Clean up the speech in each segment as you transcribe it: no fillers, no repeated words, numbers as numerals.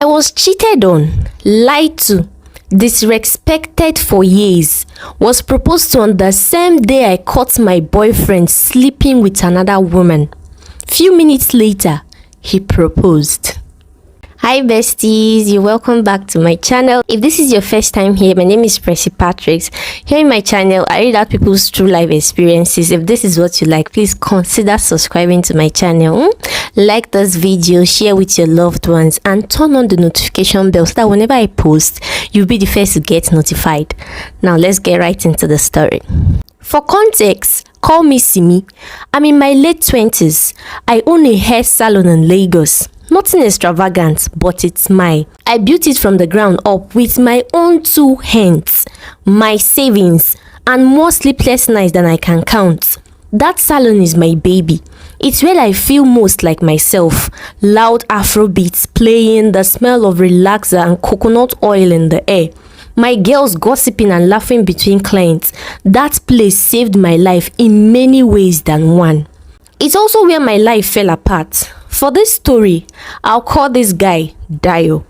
I was cheated on, lied to, disrespected for years, was proposed to on the same day I caught my boyfriend sleeping with another woman. Few minutes later, he proposed. Hi besties, you're welcome back to my channel. If this is your first time here, my name is Pressy Patrick. Here in my channel, I read out people's true life experiences. If this is what you like, please consider subscribing to my channel. Like this video, share with your loved ones, and turn on the notification bell so that whenever I post, you'll be the first to get notified. Now let's get right into the story. For context, call me Simi. I'm in my late 20s. I own a hair salon in Lagos. Nothing extravagant, but it's mine. I built it from the ground up with my own 2 hands, my savings, and more sleepless nights than I can count. That salon is my baby. It's where I feel most like myself. Loud Afro beats playing, the smell of relaxer and coconut oil in the air. My girls gossiping and laughing between clients. That place saved my life in many ways than one. It's also where my life fell apart. For this story, I'll call this guy Dio.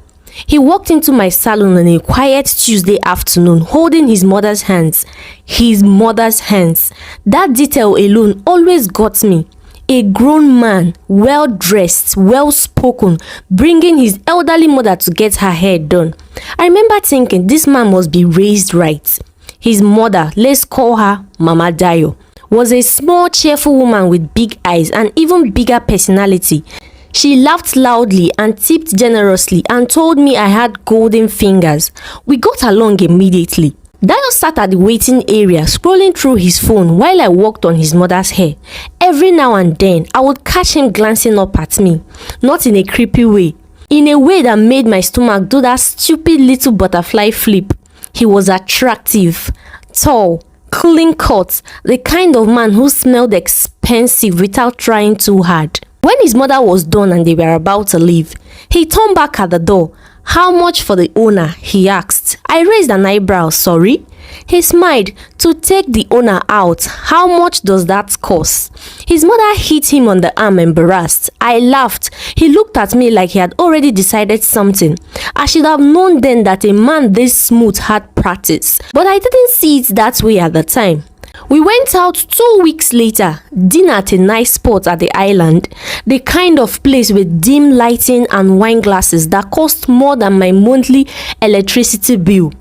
He walked into my salon on a quiet Tuesday afternoon holding his mother's hands. His mother's hands. That detail alone always got me. A grown man, well-dressed, well-spoken, bringing his elderly mother to get her hair done. I remember thinking this man must be raised right. His mother, let's call her Mama Dio, was a small, cheerful woman with big eyes and even bigger personality. She laughed loudly and tipped generously and told me I had golden fingers. We got along immediately. Dio sat at the waiting area scrolling through his phone while I worked on his mother's hair. Every now and then, I would catch him glancing up at me, not in a creepy way, in a way that made my stomach do that stupid little butterfly flip. He was attractive, tall, clean cut, the kind of man who smelled expensive without trying too hard. When his mother was done and they were about to leave, he turned back at the door. "How much for the owner?" he asked. I raised an eyebrow. "Sorry?" He smiled. "To take the owner out, how much does that cost?" His mother hit him on the arm, embarrassed. I laughed. He looked at me like he had already decided something. I should have known then that a man this smooth had practice, but I didn't see it that way at the time. We went out 2 weeks later, dinner at a nice spot at the island, the kind of place with dim lighting and wine glasses that cost more than my monthly electricity bill.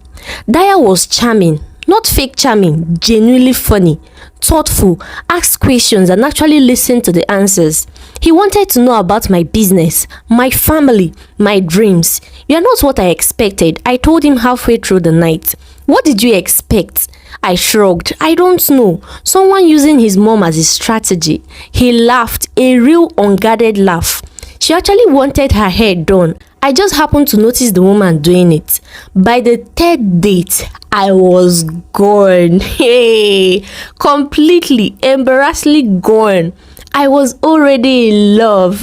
Dio was charming, not fake charming, genuinely funny, thoughtful, asked questions and actually listened to the answers. He wanted to know about my business, my family, my dreams. "You're not what I expected," I told him halfway through the night. "What did you expect?" I shrugged. "I don't know. Someone using his mom as a strategy." He laughed, a real unguarded laugh. She actually wanted her hair done. I just happened to notice the woman doing it. By the 3rd date, I was gone. Hey, completely, embarrassingly gone. I was already in love.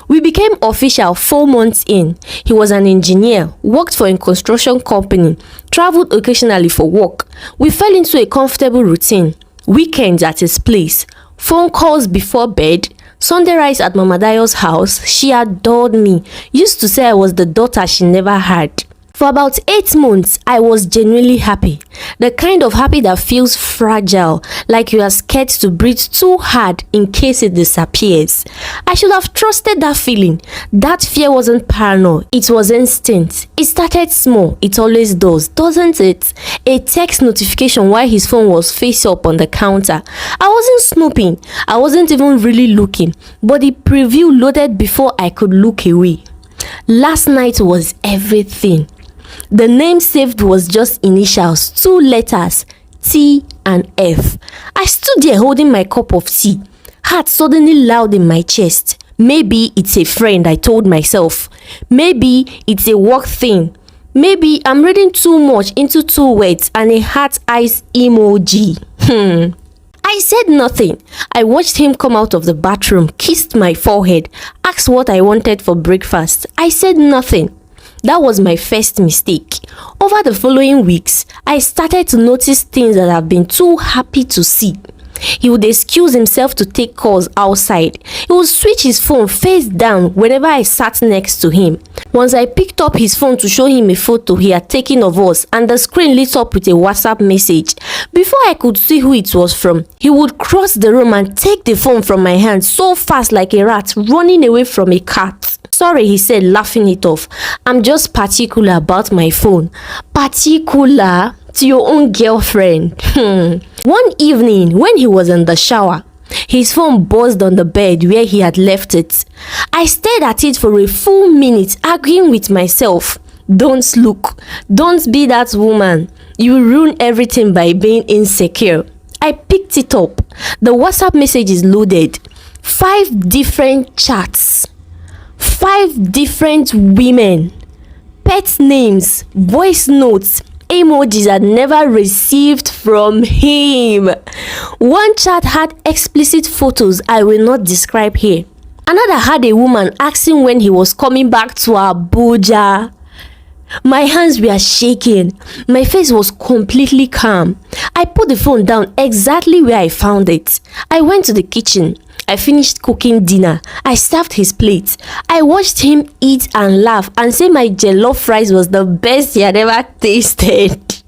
We became official 4 months in. He was an engineer, worked for a construction company, traveled occasionally for work. We fell into a comfortable routine. Weekends at his place, phone calls before bed, Sunday rides at Mama Dio's house. She adored me, used to say I was the daughter she never had. For about 8 months, I was genuinely happy. The kind of happy that feels fragile, like you are scared to breathe too hard in case it disappears. I should have trusted that feeling. That fear wasn't paranoia, it was instinct. It started small, it always does, doesn't it? A text notification while his phone was face up on the counter. I wasn't snooping, I wasn't even really looking, but the preview loaded before I could look away. Last night was everything. The name saved was just initials, 2 letters, T and F. I stood there holding my cup of tea, heart suddenly loud in my chest. Maybe it's a friend, I told myself. Maybe it's a work thing. Maybe I'm reading too much into 2 words and a heart eyes emoji. I said nothing. I watched him come out of the bathroom, kissed my forehead, asked what I wanted for breakfast. I said nothing. That was my first mistake. Over the following weeks, I started to notice things that I've been too happy to see. He would excuse himself to take calls outside. He would switch his phone face down whenever I sat next to him. Once I picked up his phone to show him a photo he had taken of us, and the screen lit up with a WhatsApp message. Before I could see who it was from, he would cross the room and take the phone from my hand so fast like a rat running away from a cat. Sorry, he said, laughing it off. I'm just particular about my phone. Particular to your own girlfriend. One evening, when he was in the shower, his phone buzzed on the bed where he had left it. I stared at it for a full minute, arguing with myself. Don't look. Don't be that woman. You will ruin everything by being insecure. I picked it up. The WhatsApp message is loaded. 5 different chats. 5 different women. Pet names. Voice notes. Emojis I'd never received from him. One chat had explicit photos I will not describe here. Another had a woman asking when he was coming back to Abuja. My hands were shaking. My face was completely calm. I put the phone down exactly where I found it. I went to the kitchen. I finished cooking dinner. I served his plate. I watched him eat and laugh and say my jollof rice was the best he had ever tasted.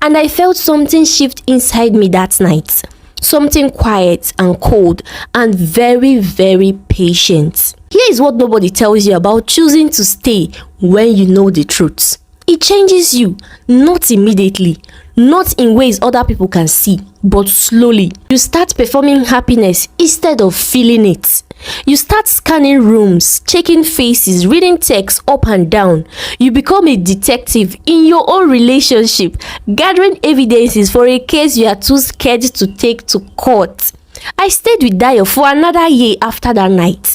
And I felt something shift inside me that night. Something quiet and cold and very, very patient. Here is what nobody tells you about choosing to stay when you know the truth. It changes you, not immediately, not in ways other people can see, but slowly. You start performing happiness instead of feeling it. You start scanning rooms, checking faces, reading texts up and down. You become a detective in your own relationship, gathering evidences for a case you are too scared to take to court. I stayed with Dayo for another year after that night.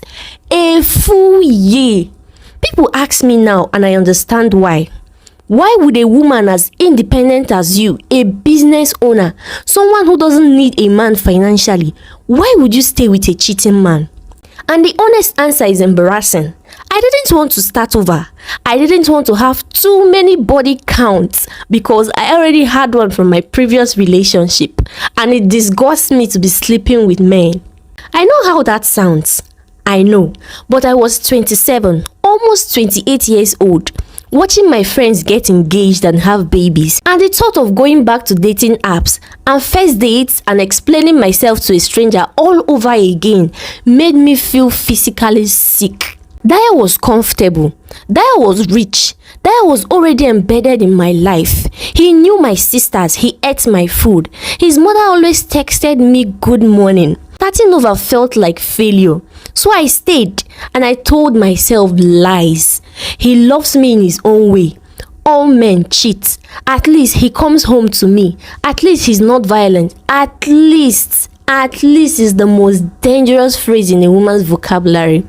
A full year. People ask me now and I understand why. Why would a woman as independent as you, a business owner, someone who doesn't need a man financially, why would you stay with a cheating man? And the honest answer is embarrassing. I didn't want to start over. I didn't want to have too many body counts because I already had one from my previous relationship and it disgusts me to be sleeping with men. I know how that sounds. I know. But I was 27, almost 28 years old, watching my friends get engaged and have babies, and the thought of going back to dating apps and first dates and explaining myself to a stranger all over again made me feel physically sick. Daya was comfortable. Daya was rich. Daya was already embedded in my life. He knew my sisters. He ate my food. His mother always texted me good morning. Starting over felt like failure. So I stayed and I told myself lies. He loves me in his own way. All men cheat. At least he comes home to me. At least he's not violent. At least is the most dangerous phrase in a woman's vocabulary.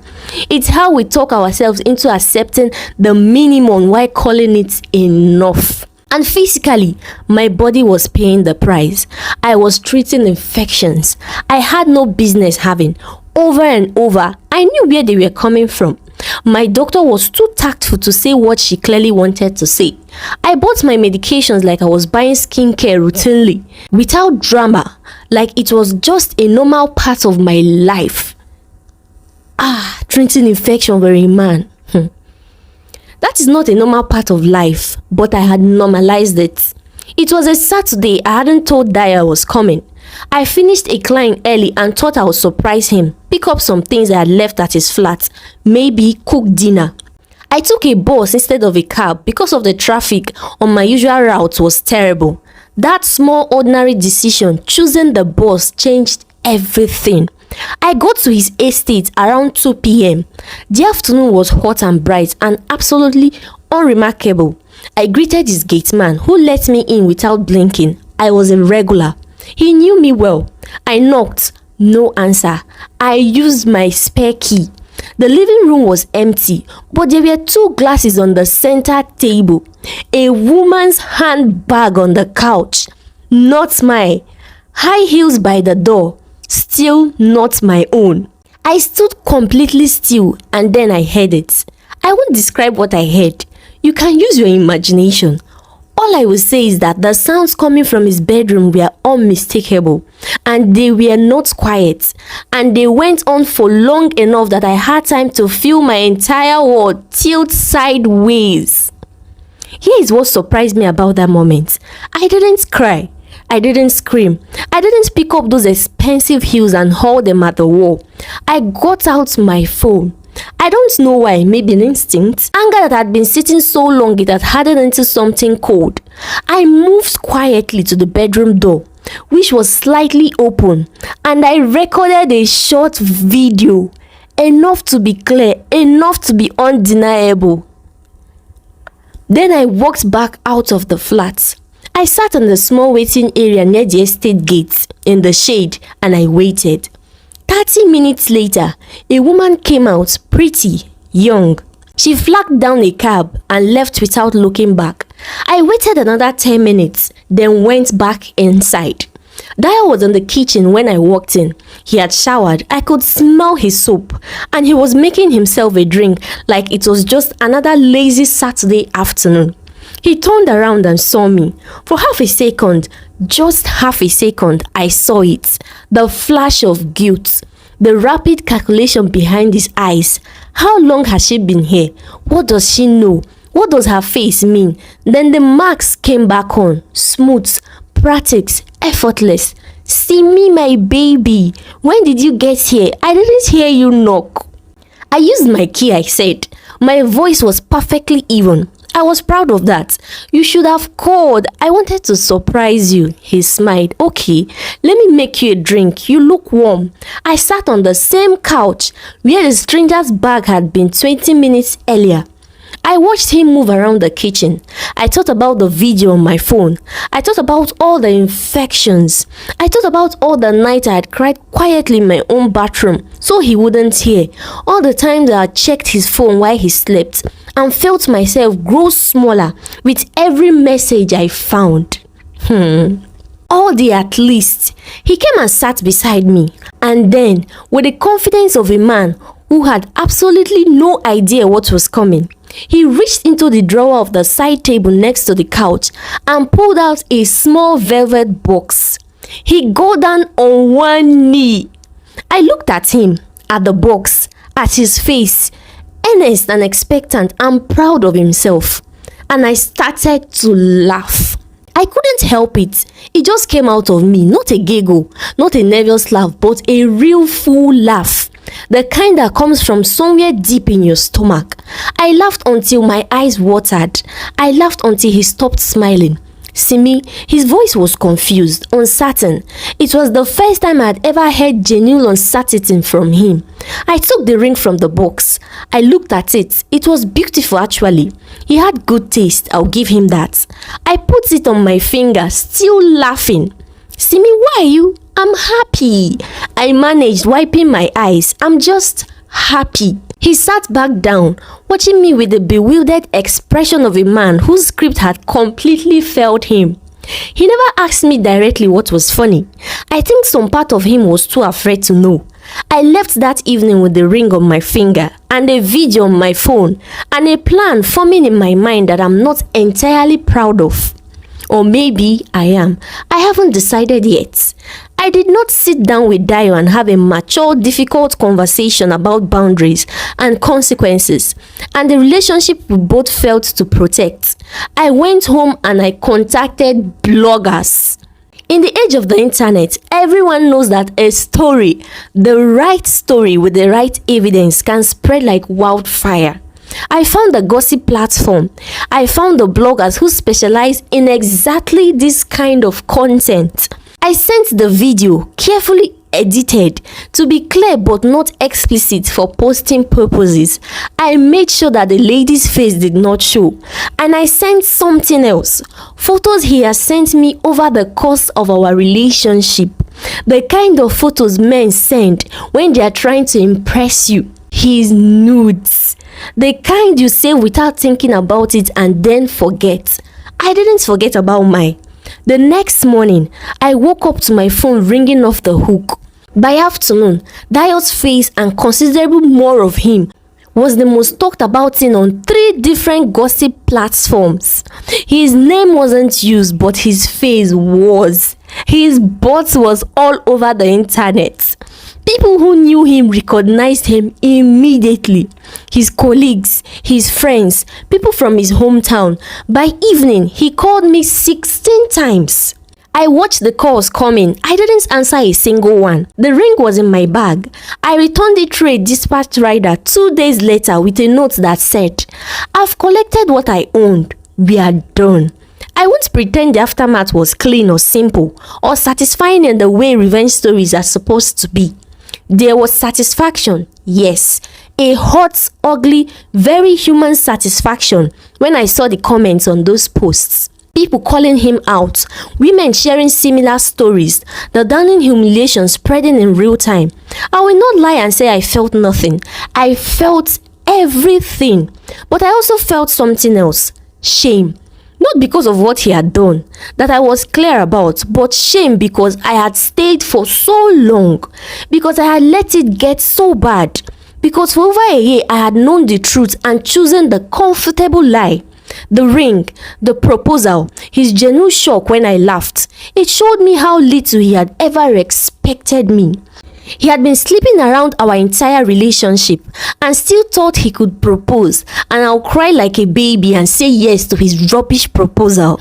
It's how we talk ourselves into accepting the minimum while calling it enough. And physically, my body was paying the price. I was treating infections I had no business having. Over and over, I knew where they were coming from. My doctor was too tactful to say what she clearly wanted to say. I bought my medications like I was buying skincare routinely, without drama, like it was just a normal part of my life. Treating infection for a man. That is not a normal part of life, but I had normalized it. It was a Saturday. I hadn't told Daya I was coming. I finished a client early and thought I would surprise him, pick up some things I had left at his flat, maybe cook dinner. I took a bus instead of a cab because of the traffic on my usual route was terrible. That small ordinary decision, choosing the bus, changed everything. I got to his estate around 2 p.m. The afternoon was hot and bright and absolutely unremarkable. I greeted his gateman who let me in without blinking. I was a regular. He knew me well. I knocked. No answer. I used my spare key. The living room was empty, but there were 2 glasses on the center table. A woman's handbag on the couch. Not mine. High heels by the door. Still not my own. I stood completely still and then I heard it. I won't describe what I heard. You can use your imagination. All I will say is that the sounds coming from his bedroom were unmistakable. and they were not quiet, and they went on for long enough that I had time to feel my entire world tilt sideways. Here is what surprised me about that moment. I didn't cry. I didn't scream. I didn't pick up those expensive heels and haul them at the wall. I got out my phone. I don't know why, maybe an instinct. Anger that had been sitting so long it had hardened into something cold. I moved quietly to the bedroom door, which was slightly open, and I recorded a short video, enough to be clear, enough to be undeniable. Then I walked back out of the flat. I sat in the small waiting area near the estate gate in the shade, and I waited. 30 minutes later, a woman came out, pretty, young. She flagged down a cab and left without looking back. I waited another 10 minutes, then went back inside. Dio was in the kitchen when I walked in. He had showered. I could smell his soap, and he was making himself a drink like it was just another lazy Saturday afternoon. He turned around and saw me. For half a second, just half a second, I saw it. The flash of guilt. The rapid calculation behind his eyes. How long has she been here? What does she know? What does her face mean? Then the marks came back on. Smooth, practice, effortless. See me, my baby. When did you get here? I didn't hear you knock. I used my key, I said. My voice was perfectly even. I was proud of that. You should have called. I wanted to surprise you. He smiled. Okay, let me make you a drink. You look warm. I sat on the same couch where the stranger's bag had been 20 minutes earlier. I watched him move around the kitchen. I thought about the video on my phone. I thought about all the infections. I thought about all the nights I had cried quietly in my own bathroom so he wouldn't hear. All the times I had checked his phone while he slept and felt myself grow smaller with every message I found. All day at least. He came and sat beside me, and then, with the confidence of a man who had absolutely no idea what was coming, he reached into the drawer of the side table next to the couch and pulled out a small velvet box. He got down on one knee. I looked at him, at the box, at his face, earnest and expectant and proud of himself, and I started to laugh. I couldn't help it. It just came out of me, not a giggle, not a nervous laugh, but a real full laugh. The kind that comes from somewhere deep in your stomach. I laughed until my eyes watered. I laughed until he stopped smiling. Simi, his voice was confused, uncertain. It was the first time I had ever heard genuine uncertainty from him. I took the ring from the box. I looked at it. It was beautiful actually. He had good taste, I'll give him that. I put it on my finger, still laughing. Simi, why are you? I'm happy. I managed, wiping my eyes. I'm just happy. He sat back down, watching me with the bewildered expression of a man whose script had completely failed him. He never asked me directly what was funny. I think some part of him was too afraid to know. I left that evening with the ring on my finger and a video on my phone and a plan forming in my mind that I'm not entirely proud of. Or maybe I am. I haven't decided yet. I did not sit down with Dio and have a mature, difficult conversation about boundaries and consequences and the relationship we both felt to protect. I went home and I contacted bloggers. In the age of the internet, everyone knows that a story, the right story with the right evidence, can spread like wildfire. I found the gossip platform. I found the bloggers who specialize in exactly this kind of content. I sent the video, carefully edited, to be clear but not explicit for posting purposes. I made sure that the lady's face did not show. And I sent something else. Photos he has sent me over the course of our relationship. The kind of photos men send when they are trying to impress you. His nudes. The kind you say without thinking about it and then forget. I didn't forget about mine. The next morning, I woke up to my phone ringing off the hook. By afternoon, Dio's face and considerable more of him was the most talked about thing on 3 different gossip platforms. His name wasn't used, but his face was. His butt was all over the internet. People who knew him recognized him immediately. His colleagues, his friends, people from his hometown. By evening, he called me 16 times. I watched the calls coming. I didn't answer a single one. The ring was in my bag. I returned it through a dispatch rider 2 days later with a note that said, "I've collected what I owned. We are done." I won't pretend the aftermath was clean or simple or satisfying in the way revenge stories are supposed to be. There was satisfaction, yes, a hot, ugly, very human satisfaction when I saw the comments on those posts. People calling him out, women sharing similar stories, the damning humiliation spreading in real time. I will not lie and say I felt nothing. I felt everything. But I also felt something else, shame. Not because of what he had done, that I was clear about, but shame because I had stayed for so long, because I had let it get so bad, because for over a year I had known the truth and chosen the comfortable lie. The ring, the proposal, his genuine shock when I laughed. It showed me how little he had ever respected me. He had been sleeping around our entire relationship and still thought he could propose, and I'll cry like a baby and say yes to his rubbish proposal.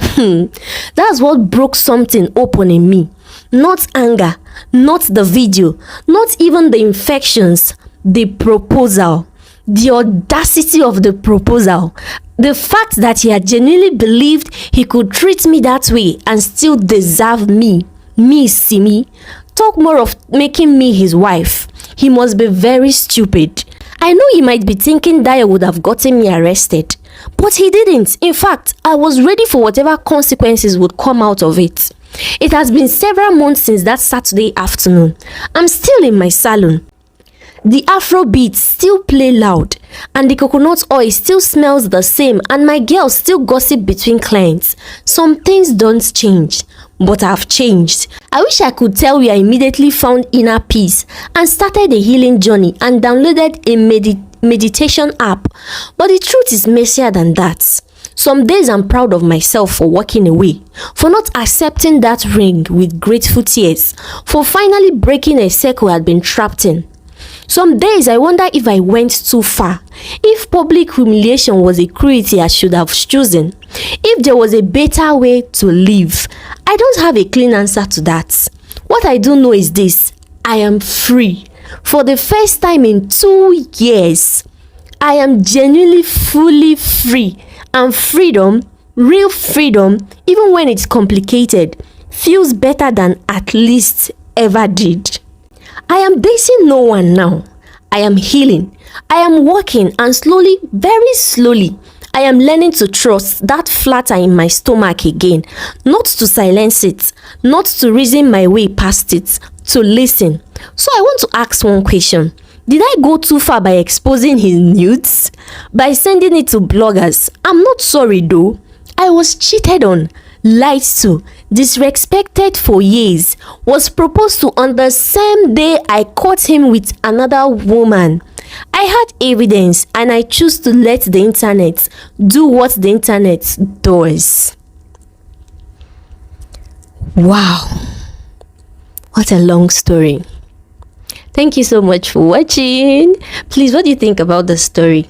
That's what broke something open in me. Not anger, not the video, not even the infections, the proposal. The audacity of the proposal. The fact that he had genuinely believed he could treat me that way and still deserve me. Me, see me. Talk more of making me his wife. He must be very stupid. I know he might be thinking Daya would have gotten me arrested, but he didn't. In fact, I was ready for whatever consequences would come out of it. It has been several months since that Saturday afternoon. I'm still in my salon. The Afro beats still play loud, and the coconut oil still smells the same, and my girls still gossip between clients. Some things don't change, but I've changed. I wish I could tell you I immediately found inner peace and started a healing journey and downloaded a meditation app, but the truth is messier than that. Some days I'm proud of myself for walking away, for not accepting that ring with grateful tears, for finally breaking a circle I'd been trapped in. Some days I wonder if I went too far, if public humiliation was a cruelty I should have chosen, if there was a better way to live. I don't have a clean answer to that. What I do know is this: I am free. For the first time in 2 years, I am genuinely fully free. And freedom, real freedom, even when it's complicated, feels better than at least ever did. I am dating no one now. I am healing. I am walking, and slowly, very slowly, I am learning to trust that flutter in my stomach again. Not to silence it, not to reason my way past it, to listen. So I want to ask one question. Did I go too far by exposing his nudes? By sending it to bloggers? I'm not sorry though. I was cheated on, lied to, disrespected for years, was proposed to on the same day I caught him with another woman. I had evidence, and I choose to let the internet do what the internet does. Wow, what a long story. Thank you so much for watching. Please, what do you think about the story?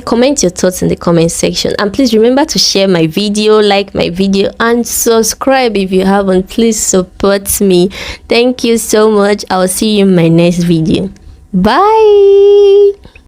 Comment your thoughts in the comment section, and please remember to share my video, like my video, and subscribe if you haven't. Please support me. Thank you so much. I'll see you in my next video. Bye.